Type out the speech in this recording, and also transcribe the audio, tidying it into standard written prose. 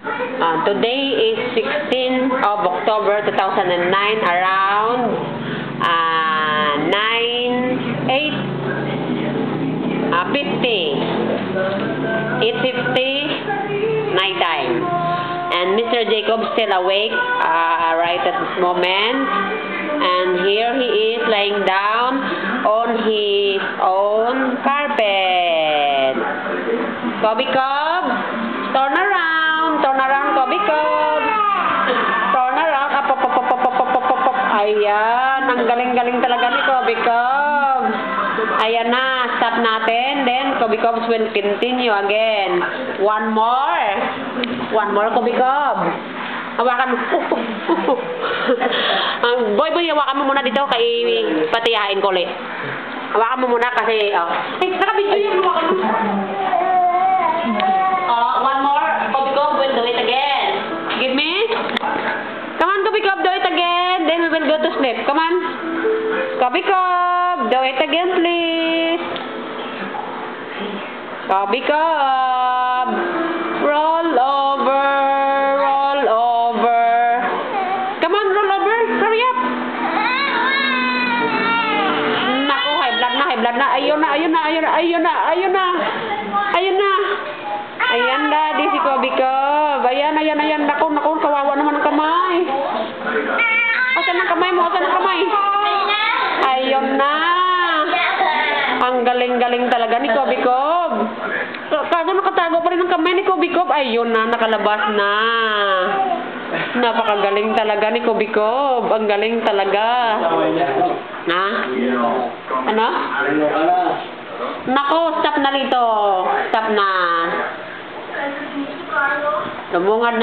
Today is 16 of October 2009, around 8:50 night time. And Mr. Jacob still awake right at this moment. And here he is lying down on his own carpet. Kobe Cobb, turn around, Kobe Cobb. Turn around, up. Ayan, ang galing-galing talaga ni Kobe Cobb. Ayan na, stop natin. Then, Kobe Cobb will continue again. One more, Kobe Cobb. Hawakan mo. Boy, hawakan mo muna dito kay patiyahin ko ulit. Hawakan mo muna kasi, Ay, nakabidyo yung hawakan mo. One more, Kobe Cobb will do it again. Give me. Come on, Kobe Cobb, do it again. Then we will go to sleep. Come on. Kobe Cobb, do it again, please. Kobe Cobb, roll over. Come on, roll over. Hurry up. Naku, high blood na. Ayun na. Ayan na, di si Kobe Cobb. Ayan. Naku, kawawa naman ang kamay. Asan ang kamay mo? Ayun na. Ang galing-galing talaga ni Kobe Cobb. Nakatago pa rin ang kamay ni Kobe Cobb. Ayun na, nakalabas na. Napakagaling talaga ni Kobe Cobb. Ang galing talaga. Ha? Ano? Nako, stop na rito. Stop na. Lumungad na.